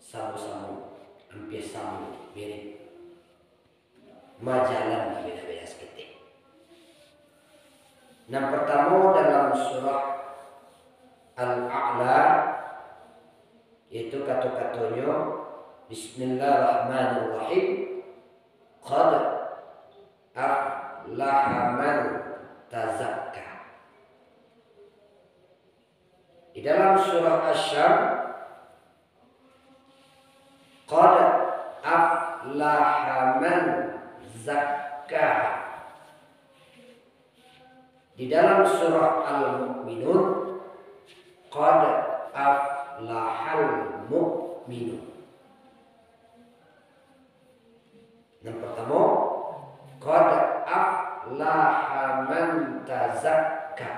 Samu-samu, hampir samu, mirip majalan beda-beda seketik. Yang pertama dalam surah Al-A'la, yaitu kata-katanya Bismillahirrahmanirrahim, qad aflaha man tazakka. Di dalam surah Asy-Syams, qad aflaha man zakkaha. Di dalam surah Al-Mu'minun, qad aflahal mu'minun. Yang pertama, qad aflaha man tazakka.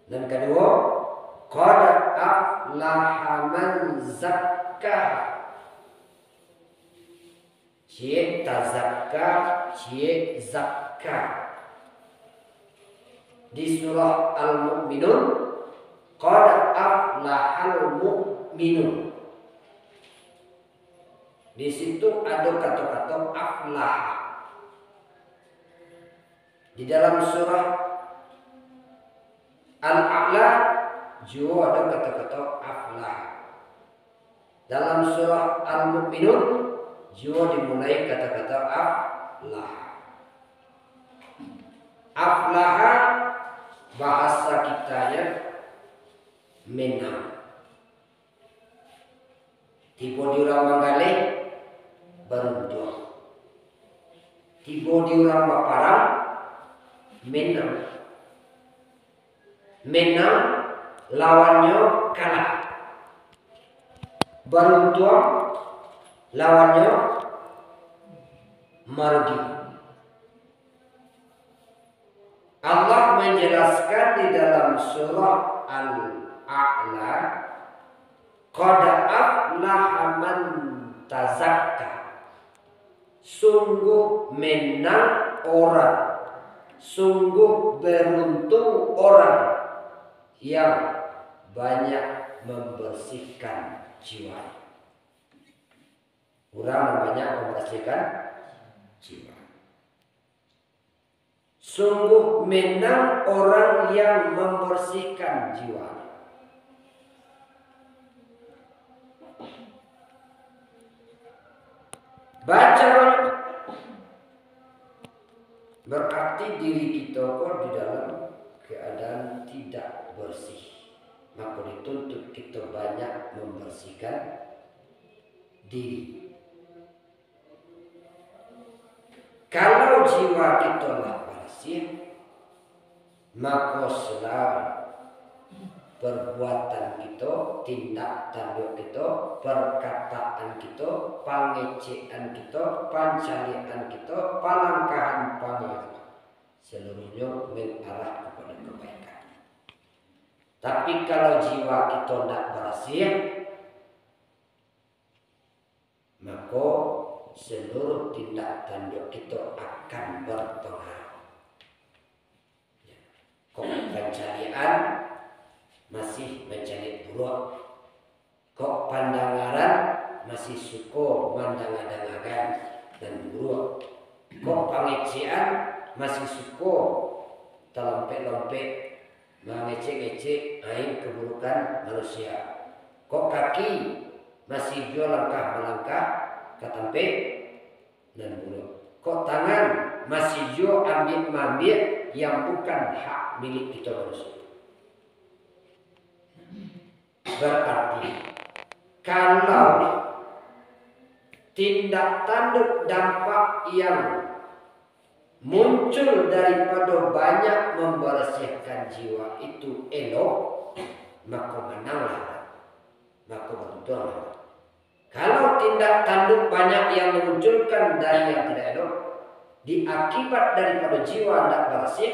Dan kedua, qad aflaha man zakkaha. Cie tazakka, cie zakka. Di surah Al-Mu'minun, qad aflahal mu'minun. Di situ ada kata-kata aflah. Di dalam surah Al-A'la juga ada kata-kata aflah. Dalam surah Al-Mu'minun juga dimulai kata-kata aflah. Aflaha bahasa kitanya menang. Tiba di orang manggaleh beruntung. Tiba di orang Maparang menang. Menang lawannya kalah. Beruntung lawannya merugi. Allah menjelaskan di dalam surah Al-A'la, qad aflaha man tazakka. Sungguh menang orang, sungguh beruntung orang yang banyak membersihkan jiwa. Orang banyak membersihkan jiwa. Sungguh menang orang yang membersihkan jiwa. Baca berarti diri kita kok di dalam keadaan tidak bersih. Maka dituntut kita banyak membersihkan diri. Kalau jiwa kita lah bersih, maka selalu perbuatan kita, tindak tanduk kita, perkataan kita, pengecekan kita, pancalian kita, palangkahan panggil, seluruhnya mengarah kepada kebaikan. Tapi kalau jiwa kita tidak bersih, maka seluruh tindak tanduk kita akan berpengaruh. Kok pencarian masih mencari buruk, kok pandangaran masih suka mandang-mandangan dan buruk, kok pengecekan masih suka terlompet-lompet mengecek-ngecek aib keburukan manusia, kok kaki masih jual langkah melangkah ketampe dan buruk, kok tangan masih jual ambil-ambil yang bukan hak milik kita manusia. Berarti kalau tindak tanduk dampak yang muncul daripada banyak membersihkan jiwa itu elok, maka menanglah, maka beruntunglah. Kalau tindak tanduk banyak yang memunculkan dari yang tidak elok, diakibat daripada jiwa tidak bersih,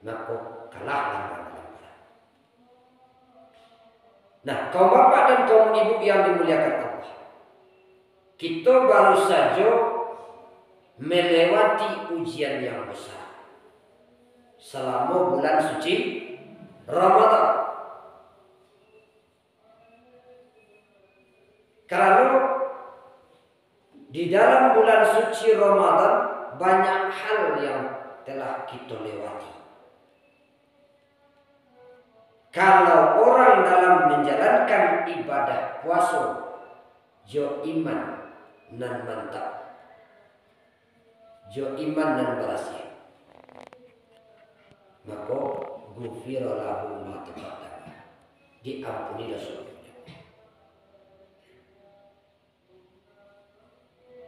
maka kalahlah. Nah, kaum bapak dan kaum ibu yang dimuliakan Allah, kita baru saja melewati ujian yang besar selama bulan suci Ramadan. Kalau di dalam bulan suci Ramadan banyak hal yang telah kita lewati. Kalau orang dalam menjalankan ibadah puasa jo iman nan mantap, jo iman nan berhasil, maka ghufira lahu ma taqaddama, diampuni dosanya.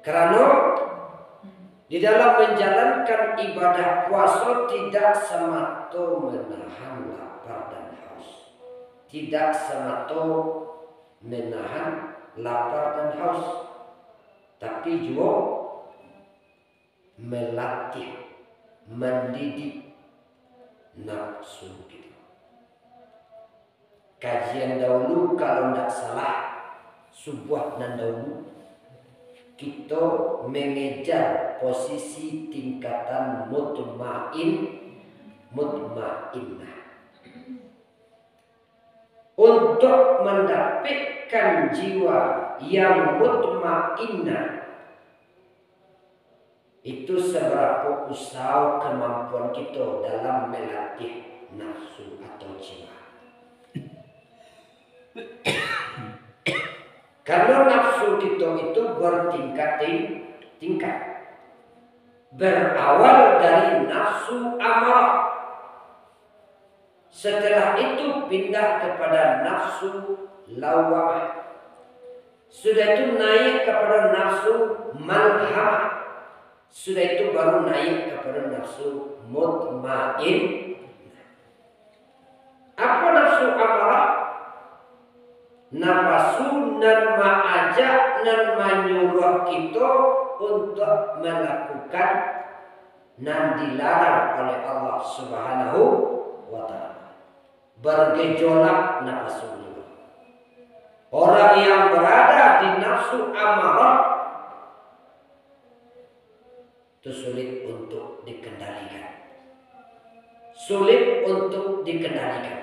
Karena di dalam menjalankan ibadah puasa tidak semata menahan lapar dan haus, tidak semata menahan lapar dan haus, tapi juga melatih, mendidik nafsu kita. Kajian dahulu kalau tidak salah subuh dan dahulu kita mengejar posisi tingkatan mutmainnah. Untuk mendapatkan jiwa yang mutmainnah itu seberapa usaha kemampuan kita dalam melatih nafsu atau jiwa. Karena nafsu kita itu bertingkat-tingkat. Berawal dari nafsu amarah. Setelah itu pindah kepada nafsu lawamah. Sudah itu naik kepada nafsu malhamah. Sudah itu baru naik kepada nafsu mutmain. Apa nafsu amarah? Nafsu nan mengajak nan menyuruh kita untuk melakukan nan dilarang oleh Allah Subhanahu wa ta'ala. Bergejolak nafsu. Orang yang berada di nafsu amarah itu sulit untuk dikendalikan. Sulit untuk dikendalikan.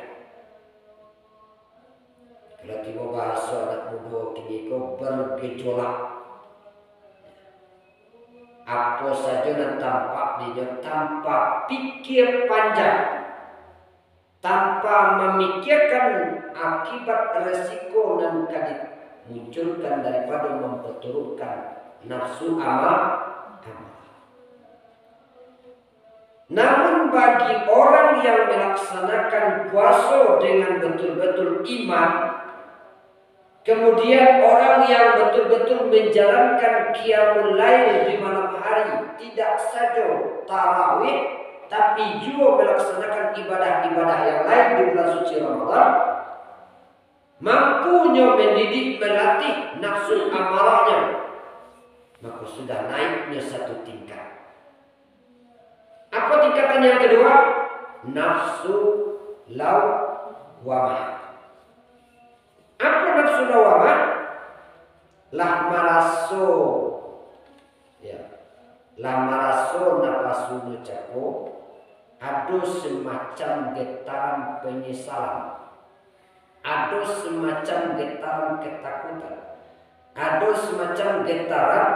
Kalau tiba bahasa anak muda kini kau bergejolak, apa saja yang tampak dia tanpa pikir panjang, tanpa memikirkan akibat resiko yang akan dimunculkan daripada memperturutkan nafsu amarah. Namun bagi orang yang melaksanakan puasa dengan betul-betul iman, kemudian orang yang betul-betul menjalankan qiyamul lail di malam hari, tidak saja tarawih, tapi juga melaksanakan ibadah-ibadah yang lain di bulan suci Ramadan, mampunya mendidik, melatih nafsu amarahnya, maka sudah naiknya satu tingkat. Apa tingkatan yang kedua? Nafsu lawamah. Apa nafsu lawamah? Lah maraso, ya, lah maraso napasu nucapo, ada semacam getaran penyesalan, ada semacam getaran ketakutan, ada semacam getaran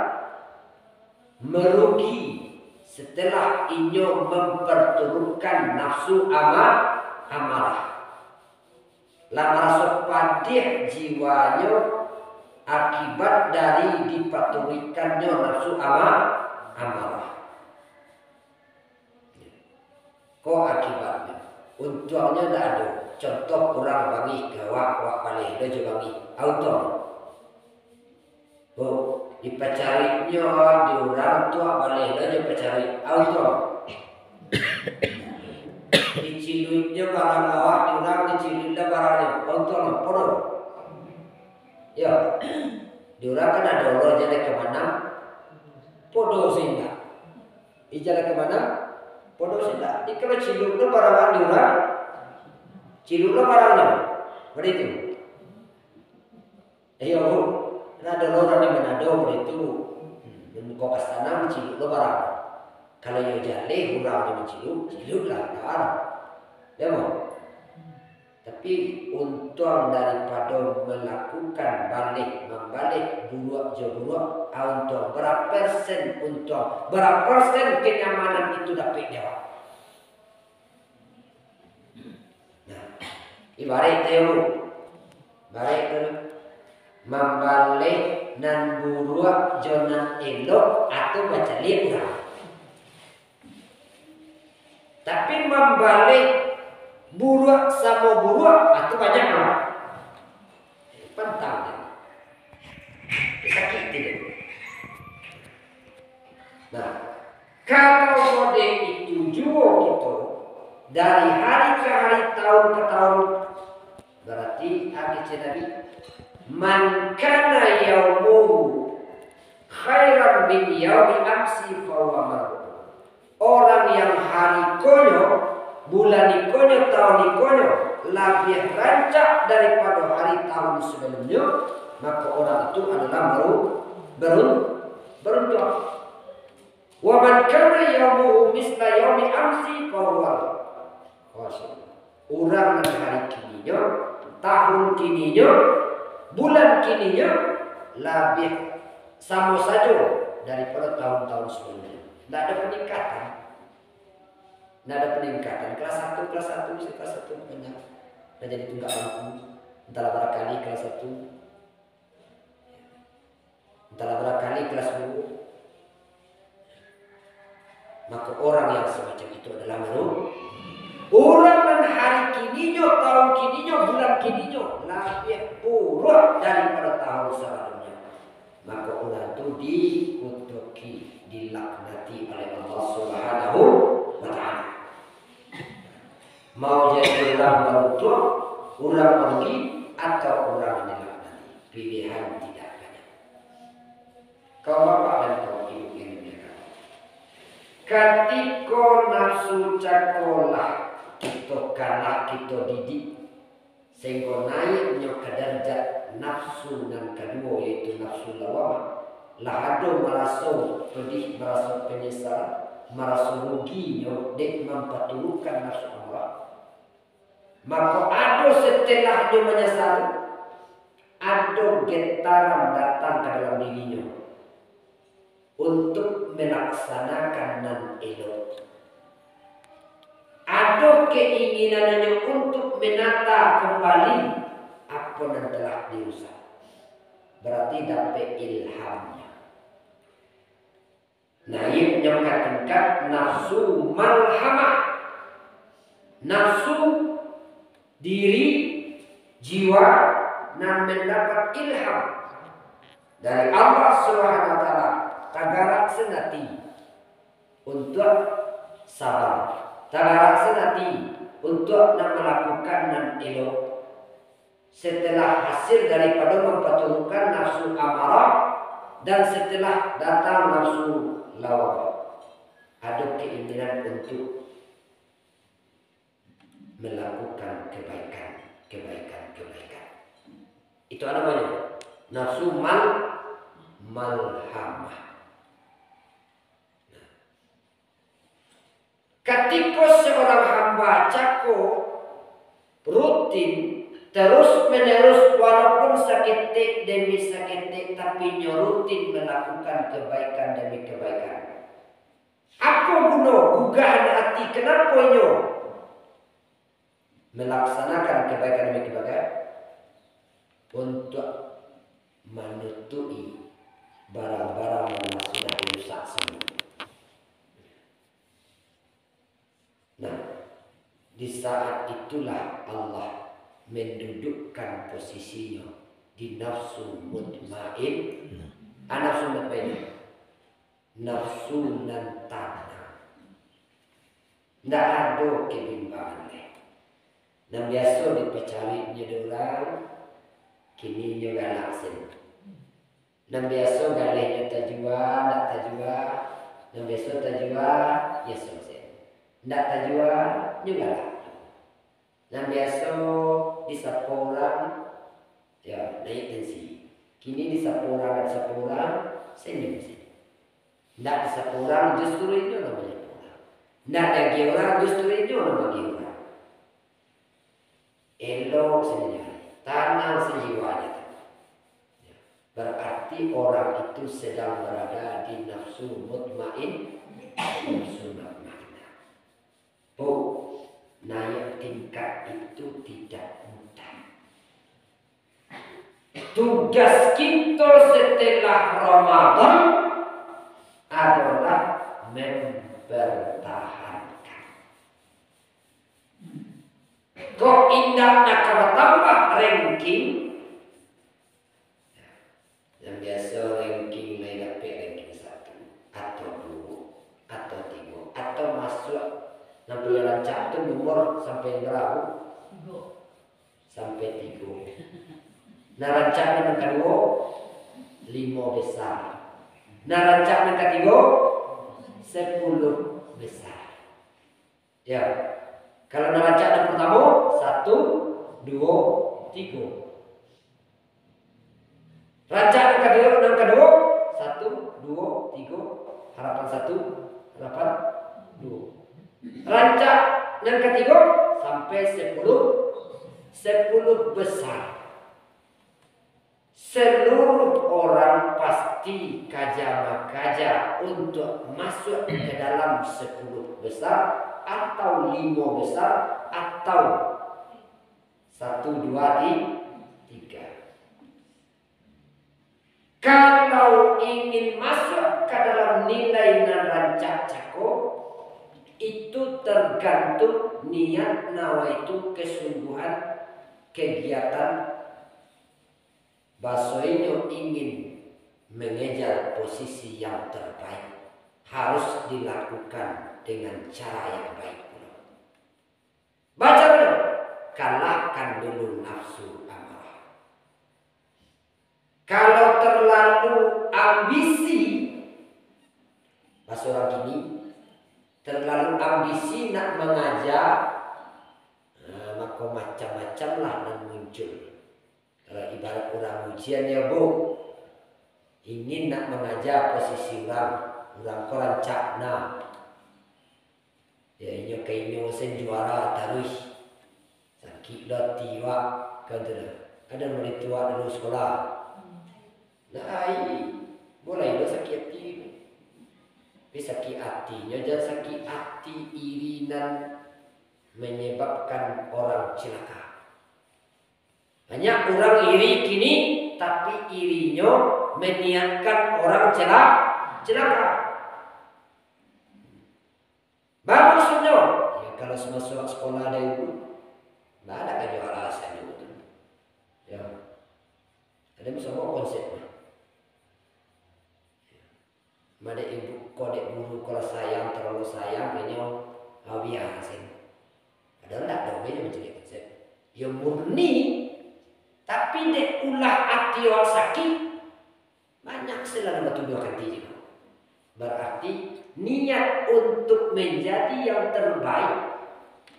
merugi setelah inyo memperturutkan nafsu amarah. Lah merasa padih jiwanya akibat dari dipaturikannya nafsu amarah. Kok akibatnya? Untungnya tidak ada. Contoh orang bangi gawak wak balik dia juga bangi auto. Oh, dipacarinya di orang tua balik dia juga pacari auto. Diciluitnya barang awak di orang diciluitnya barangnya auto podo. Ya, di orang kan ada orang jalan ke mana? Podo sehingga. Jalan ke mana? Podo sehingga. Kalau ciluitnya barang di orang, ciluitnya barangnya. Begitu. Iya bu, ada orang di Manado begitu. Kau kastana ciluitnya barang. Kalau yang jale kurang dengan cilut lah kan, ya mau. Tapi untung daripada melakukan membalik buruak buruak, untung berapa persen untung, berapa persen kenyamanan itu dapat jawab. Nah, ibarat itu membalik nan buruak jonan elok atau baca lihat. Tapi membalik buruak sama buruak atau banyak orang. Pentang. Sakit tidak. Nah, kalau kode itu juga gitu dari hari ke hari, tahun ke tahun, berarti ABC tadi man kana yaumuhu khairan min yaumi amsi fahuwa marhum. Orang yang hari konyo, bulan konyo, tahun konyo lebih rancak daripada hari tahun sebelumnya, maka orang itu adalah beruntung. Wa man kana yaumuhu misla yaumi amsi fahuwa khasir. Orang yang hari kininya, tahun kininya, bulan kininya lebih sama saja daripada tahun-tahun sebelumnya. Tidak ada peningkatan. Kelas 1 banyak. Dan jadi tunggak lampu. Entahlah barangkali kelas 1. Entahlah barangkali kelas 2. Maka orang yang semacam itu adalah orang yang hari kininya, tahun kininya, bulan kininya lebih buruk daripada tahun sebelumnya. Maka orang itu dikutuki, dilaknati oleh Allah Subhanahu wa ta'ala. Mau jadi orang beruntung, orang merugi, atau orang dilaknati, pilihan tidak banyak. Kau bapak dan kau ibu yang dimuliakan, ketika nafsu cakolah kita kalah, kita didik sehingga naiknya ke derajat nafsu yang kedua, yaitu nafsu lawamah. Lahado merasa pedih, merasa penyesalan, merasa ruginya dek memperturutkan nafsu Allah. Maka ada setelahnya menyesal, ada getaran datang ke dalam dirinya untuk melaksanakan nan elok. Ada keinginannya untuk menata kembali apa yang telah dirusak. Berarti dapat ilhamnya. Naiknya ke tingkat nafsu malhamah, nafsu diri, jiwa, dan mendapat ilham dari Allah Subhanahu wa ta'ala, tagarak senati untuk sabar, tagarak senati untuk melakukan nan elok. Setelah hasil daripada memperturutkan nafsu amarah dan setelah datang nafsu lawamah, ada keinginan untuk melakukan kebaikan. Itu namanya nafsu malhamah. Ketika seorang hamba cako rutin terus menerus, walaupun sakitik demi sakitik, tapi rutin melakukan kebaikan demi kebaikan. Apa guna gugahan hati? Kenapa nyo melaksanakan kebaikan demi kebaikan? Untuk menutupi barang-barang yang sudah rusak semua. Nah, di saat itulah Allah mendudukkan posisinya di nafsu mutmain. Nafsu mutmain, nafsu nan tanah. Tidak ada kebimbangan. Yang biasa dipecarinya orang, kini juga laksin. Yang biasa galihnya tajwa, tak tajwa. Yang biasa tajwa, ya selesai. Tidak tajwa juga lah. Yang biasa disapa orang, ya naik tensi. Kini disapa orang, senyum. Tidak disapa orang, justru itu namanya orang. Tidak lagi orang, justru itu namanya orang. elok sebenarnya, tenang sejiwanya. Berarti orang itu sedang berada di nafsu mutmain, nafsu mutmainah. Bu, naik tingkat itu tidak mudah. Tugas kita setelah Ramadan adalah mempertahankan. Kok indahnya kalau tambah ranking, yang biasa ranking lain dapat ranking 1 atau 2 atau 3 atau masuk nampak rancak tu nomor sampai berapa? Sampai 3. Nah rancak yang kedua 5 besar. Nah rancak yang ketiga 10 besar. Ya. Kalau rancak yang pertama 1, 2, 3. Rancak yang kedua 1, 2, 3. Harapan 1, harapan 2. Rancak yang ketiga sampai 10 besar. Seluruh orang pasti kaja-makaja untuk masuk ke dalam 10 besar atau 5 besar atau 1, 2, 3. Kalau ingin masuk ke dalam nilai dan rancak cakop, itu tergantung niat nawaitu kesungguhan kegiatan. Bahasanya ingin mengejar posisi yang terbaik harus dilakukan dengan cara yang baik. Baca dulu, kalahkan dulu nafsu amarah. Kalau terlalu ambisi, bahasa orang kini, terlalu ambisi nak mengajar, maka macam-macam lah yang muncul. Kalau ibarat orang ujian ya bu, ingin nak mengajar posisi orang kerancak nah, ya inyo kainyo sen juara terus, sakit dah tiwa kan tu dah. Ada murid tua dulu sekolah, nah boleh dah sakit hati, tapi sakit hatinya jangan sakit hati iri dan menyebabkan orang celaka. Banyak orang iri kini, tapi irinya meniatkan orang celaka. Bagusnya, ya kalau semasa sekolah ada ibu, nggak ada kerja alasan itu. Ya, ada semua konsepnya. Mana ibu kodek guru kalau sayang terlalu sayang, kayaknya biasa. Padahal tak tahu dia macam konsep. Ya murni. Tapi dek ulah hati orang sakit banyak selalu bertuduhkan diri. Berarti niat untuk menjadi yang terbaik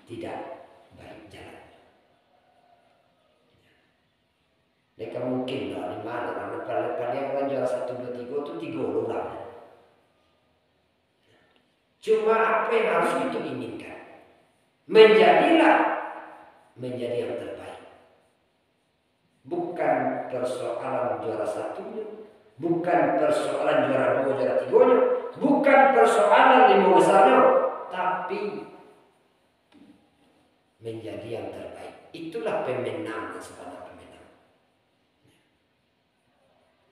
tidak baik jalan. Mereka mungkin lah di mana paling orang juara 1, 2, 3 itu 3 orang. Cuma apa yang harus kita inginkan? Menjadilah menjadi yang terbaik. Bukan persoalan juara 1, bukan persoalan juara 2, juara 3-nya, bukan persoalan 5 besarnya, tapi menjadi yang terbaik. Itulah pemenang sebenarnya pemenang.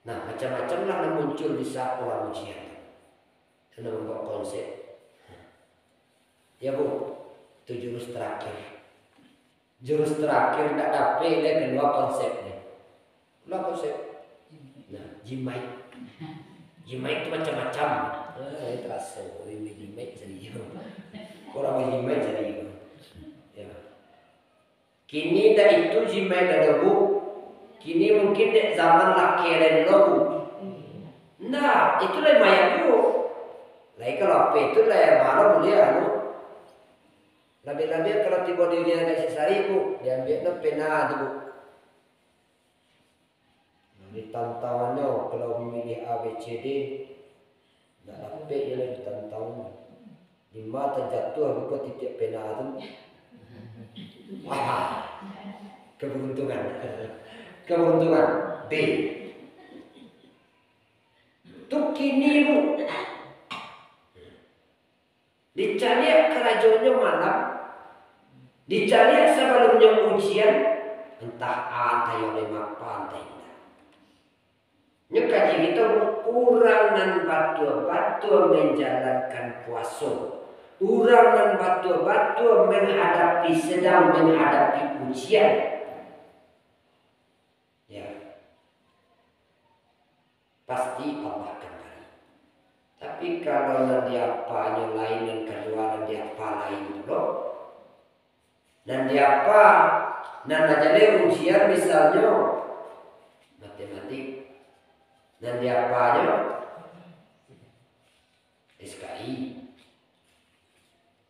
Nah, macam-macam lah yang muncul di saat orang ujian. Karena membuat konsep. Ya bu, itu jurus terakhir. Jurus terakhir tidak dapat dia kedua konsepnya. Kedua konsep. Nah, jimai. Jimai itu macam-macam. Terasa ini jimai jadi. Orang jimai jadi. Ya. Kini dah itu jimai dah bu. Kini mungkin dek zaman laki dan lobu. Nah, itulah yang dulu. Lagi kalau apa itulah yang malu boleh anu. Lebih-lebih kalau tiba diri agak sesari bu, diambilnya pena tu bu. Di tantangannya kalau memilih A, B, C, D, tak dapat je lah ditantang. 5 terjatuh buka titik pena tu. Wah, keberuntungan. Keberuntungan. B. Tukinimu. Dicari kerajaannya malam. Dicari sebelumnya ujian. Entah ada yang lima pantai. Nyekaji itu urangan batu-batu menjalankan puasa. Urangan batu-batu sedang menghadapi ujian. Ya, pasti Allah kembali. Tapi kalau nanti apanya lain dan kedua nanti apa lain dulu. Nanti apa? Nanti jadi ujian misalnya matematik. Nanti apanya? SKI.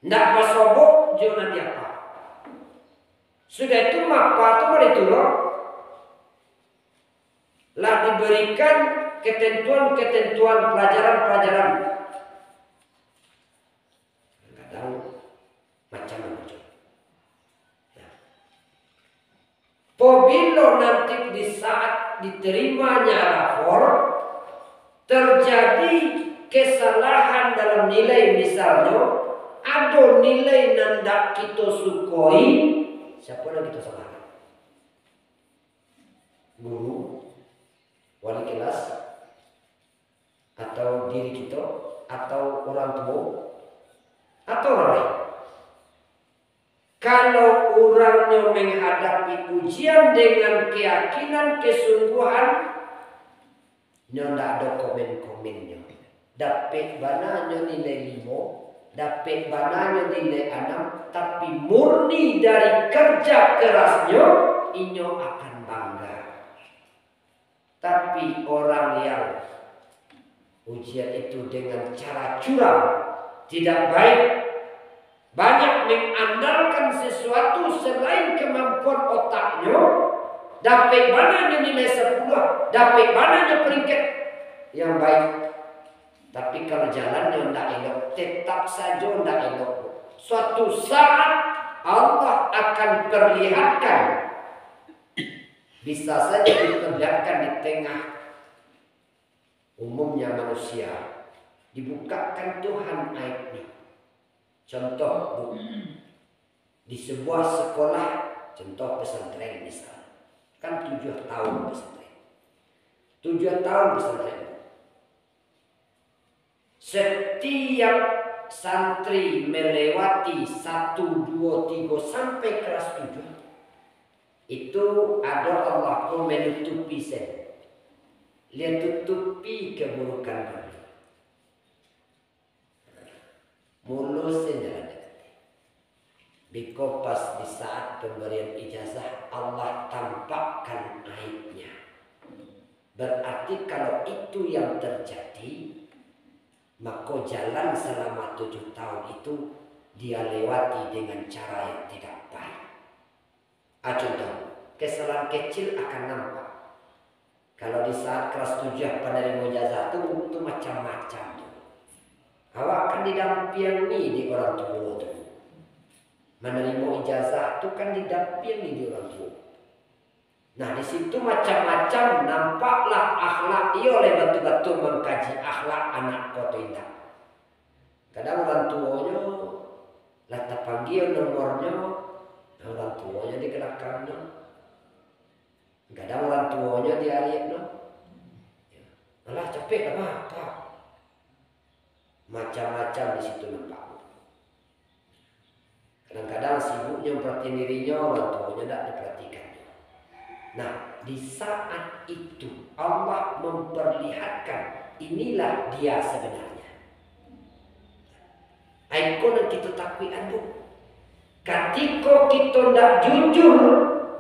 Nggak pasobok jo nanti apa? Sudah itu mapa itu boleh turun. Lah diberikan ketentuan-ketentuan pelajaran-pelajaran. Nggak tahu macam-macam. Ya. Apabila nanti di saat diterimanya rapor terjadi kesalahan dalam nilai, misalnya ada nilai nandak kita sukoi, siapa yang kita salahkan? Guru, wali kelas, atau diri kita, atau orang tua, atau orang lain. Kalau orangnya menghadapi ujian dengan keyakinan, kesungguhan, tidak ada komen-komennya. Dapat bananya nilai 5, dapat bananya nilai 6, tapi murni dari kerja kerasnya, inyo akan bangga. Tapi orang yang ujian itu dengan cara curang, tidak baik, banyak mengandalkan sesuatu selain kemampuan otaknya, dapat bananya nilai 10, dapat bananya peringkat yang baik. Tapi kalau jalannya tidak elok, tetap saja tidak elok. Suatu saat Allah akan perlihatkan. Bisa saja diperlihatkan di tengah umumnya manusia. Dibukakan Tuhan aibnya. Contoh, Bu, di sebuah sekolah, contoh pesantren misalnya, kan 7 tahun pesantren. 7 tahun pesantren. Setiap santri melewati 1, 2, 3 sampai kelas 7, itu ada Allah pun menutupi saya. Dia tutupi keburukan kami. Mulus jalan dekati. Bikopas di saat pemberian ijazah Allah tampakkan aibnya. Berarti kalau itu yang terjadi, maka jalan selama 7 tahun itu dia lewati dengan cara yang tidak baik. Contoh, kesalahan kecil akan nampak. Kalau di saat kelas 7 penerima ijazah itu macam-macam tuh. Awak akan didampingi di orang tua tuh. Menerima ijazah itu kan didampingi di orang tua. Nah di situ macam-macam nampaklah akhlak dia oleh betul-betul mengkaji akhlak anak foto indah. Kadang orang tuanya letak panggil nomornya, orang tuanya dikenalkannya. Kadang orang tuanya diariaknya. Malah capek apa? Macam-macam di situ nampak. Kadang-kadang sibuknya memperhatikan dirinya, orang tuanya tidak diperhatikan. Nah, di saat itu Allah memperlihatkan inilah dia sebenarnya. Aikon yang kita takui anu. Ketika kita tidak jujur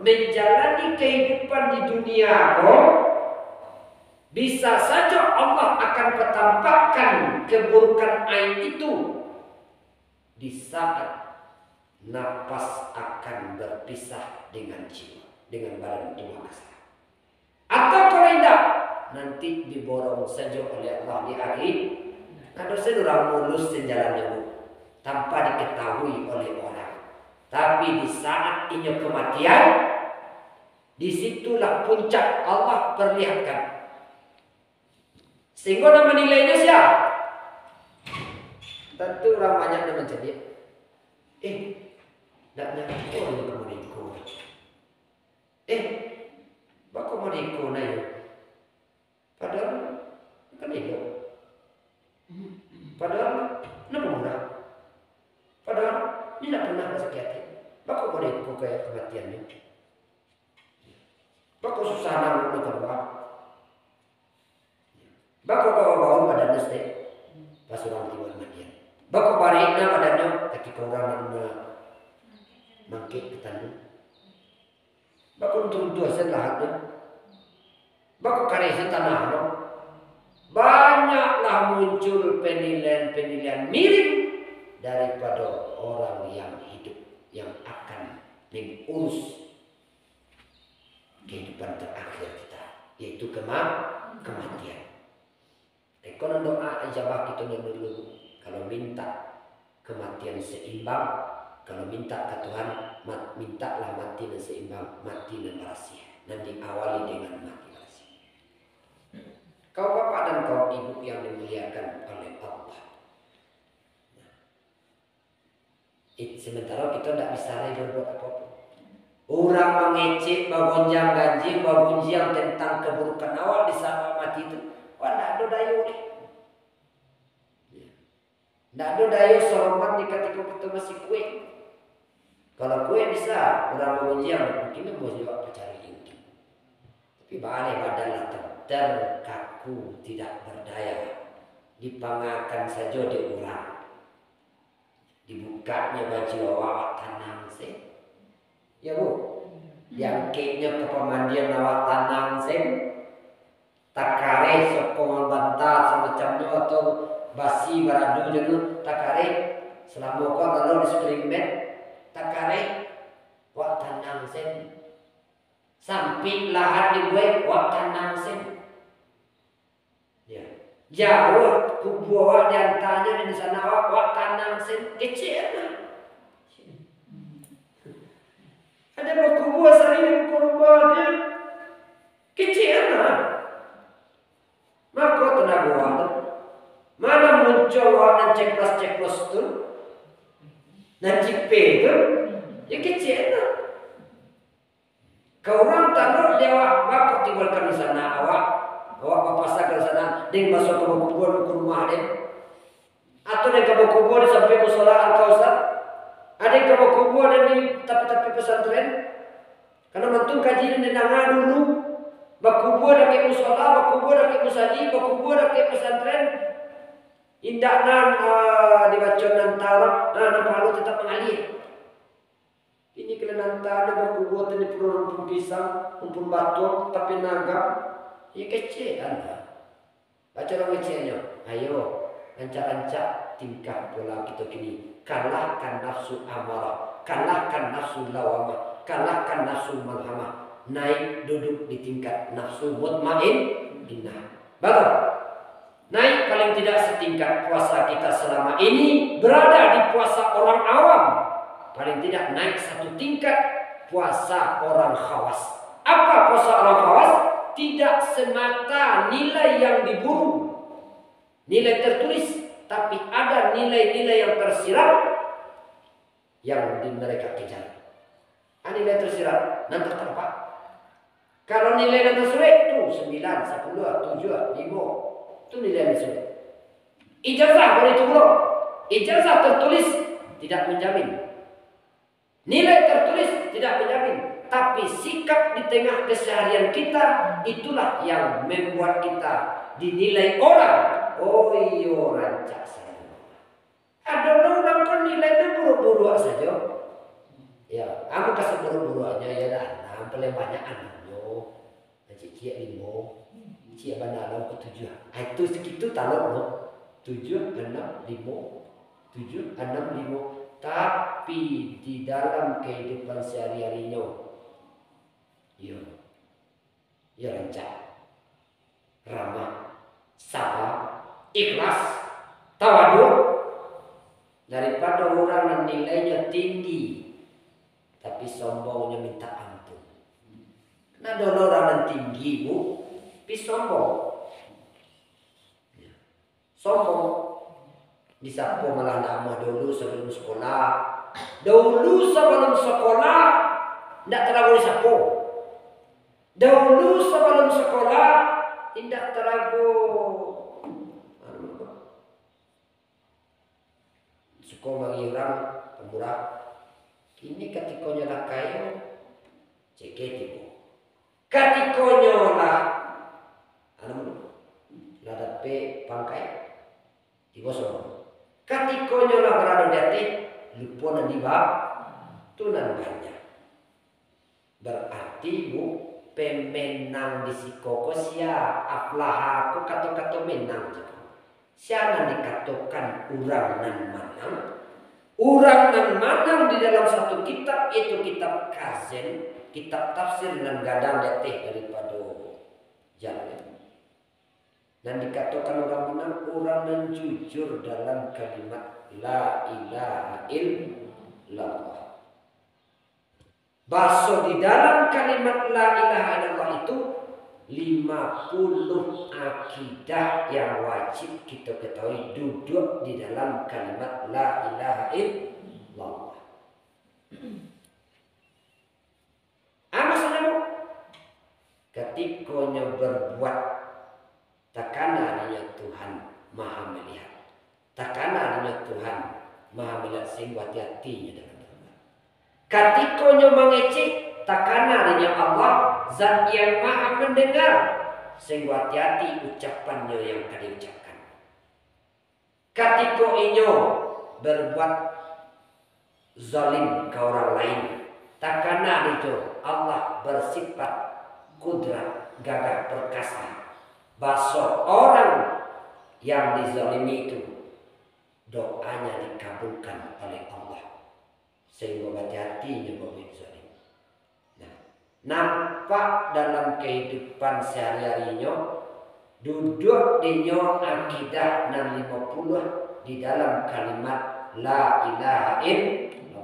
menjalani kehidupan di dunia, bisa saja Allah akan petampakkan keburukan aib itu di saat nafas akan berpisah dengan jiwa, dengan badan tua kasar. Atau kalau tidak, nanti diborong saja oleh Allah di akhir. Ada sedurang mulus jalannya tanpa diketahui oleh orang. Tapi di saat ini kematian, Disitulah puncak Allah perlihatkan. Sehingga nama nilainya siapa? Tentu orang banyak yang menjadi tidak nyangka yang kemariku. Bako mariku na yun. Padahal kan itu. Padahal murah. Padahal ini tidak pernah sakit. Bako mariku kayak kematiannya. Bako susah namun keluar. Bako bawa badan neste pas orang tiba kematian. Bako barikna badannya ketika orang mangkit ke tanduk. Bako untuk dosen lahatnya. Bako karesen tanah. Banyaklah muncul penilaian-penilaian mirip daripada orang yang hidup, yang akan mengurus kehidupan terakhir kita, yaitu kematian. Kalau doa ijabah kita dulu, kalau minta kematian seimbang, kalau minta ke Tuhan, mintalah mati dan seimbang, mati dan bersih, dan diawali dengan mati bersih. Kau bapak dan kau ibu yang dimuliakan oleh Allah. Sementara kita tidak bisa lagi berbuat apapun. Orang mengecek, bagonjang ganjing, bagunjiang tentang keburukan awal di saat mati itu. Wah, tidak ada dayu. Tidak ada dayu soroman di ketika kita masih kue. Kalau kue bisa, orang bagunjiang mungkin mau juga cari ini. Tapi balik badan terkaku, tidak berdaya. Dipangakan saja diulang. Dibukanya baju awak tanang sih. Ya bu, yang keknya ke pemandian awak tanang sih. Takare sokongan bantal semacamnya atau basi beradu jenuh takare selama kau lalu di sekeliling bed takare wak tanang sih. Sampai lahat dibuat wak tanang sih. Ya. Jauh kubu awak diantaranya di sana awak tanang sen kecil. Ada kubu asal ini kurbannya kecil. Maka tenaga awak mana muncul awak dan ceplos tu, dan cipe tu, ya kecil. Kau orang tahu dia awak tinggalkan di sana awak papasakan sana ding masuk ke kubur ke rumah dia atau dia ke kubur sampai musola Al-Kausar ada ke kubur dan di tepi-tepi pesantren karena mantung kajian di nanga dulu bakubur ke musola bakubur ke musaji bakubur ke pesantren indahnan dibaca nantara palu tetap mengalir ini kena nantara bakubur dan di pelurun pisang pun batu tapi naga. Ya kecil anda. Baca orang kecilnya. Ayo, rancak-rancak tingkah pola kita kini. Kalahkan nafsu amarah. Kalahkan nafsu lawamah. Kalahkan nafsu malhamah. Naik duduk di tingkat nafsu mutmainnah. Betul. Naik paling tidak setingkat puasa kita selama ini. Berada di puasa orang awam. Paling tidak naik satu tingkat puasa orang khawas. Apa puasa orang khawas? Tidak semata nilai yang diburu, nilai tertulis, tapi ada nilai-nilai yang tersirat yang mereka kejar. Nilai tersirat nanti tempat. Kalau nilai yang tersurat itu 9, 10, 7, 5 itu nilai yang tersurat. Ijazah boleh turun. Ijazah tertulis tidak menjamin. Nilai tertulis tidak menjamin. Tapi sikap di tengah keseharian kita itulah yang membuat kita dinilai orang. Oh iya rancak saya. Ada orang kan nilainya buruk-buruk saja. Ya, aku kasih buruk-buruknya ya dah. Nah, paling banyak anaknya. Cik 5, cik banala ke 7. Itu segitu talok no. 7, 6, 5, 7, 6, 5. Tapi di dalam kehidupan sehari-harinya ya rancak, ramah, sabar, ikhlas, tawadhu daripada orang yang nilainya tinggi tapi sombongnya minta ampun. Nah doloran tinggi bu, sombong. Sombong. Disapu malah nama dulu sebelum sekolah. Dahulu sebelum sekolah tidak terlalu disapu. Dahulu sebelum sekolah tidak terlalu suka bagi orang pemurah. Kini katikonya lah kayu ceket ibu. Katikonya lah ladape pangkai digosong. Katikonya lah berada di hati lupa dan dibab tunan banyak. Berarti bu pemenang di sikoko sia aflaha aku kata-kata menang. Siapa dikatakan urang nan manang. Urang nan manang di dalam satu kitab itu kitab Kazen, kitab tafsir nan gadang letih daripada jalan. Dan dikatakan orang menang, orang yang jujur dalam kalimat la ilaha illallah. Bahasa di dalam kalimat la ilaha illallah itu 50 akidah yang wajib kita ketahui duduk di dalam kalimat la ilaha illallah. Maksudnya ketika berbuat takkan adanya Tuhan maha melihat, takkan adanya Tuhan maha melihat sehingga hati-hatinya dengan Tuhan. Ketika mengecek takkan adanya Allah zat yang maha mendengar sehingga hati-hati ucapannya yang akan diucapkan. Ketika inyo berbuat zalim ke orang lain, takkan itu Allah bersifat kudrat gagah perkasa. Bahasa orang yang dizalimi itu doanya dikabulkan oleh Allah sehingga hati-hatinya berbuat zalim. Nah, nampak dalam kehidupan sehari-harinya duduk dinyo akidah 50 di dalam kalimat la ilaha illallah.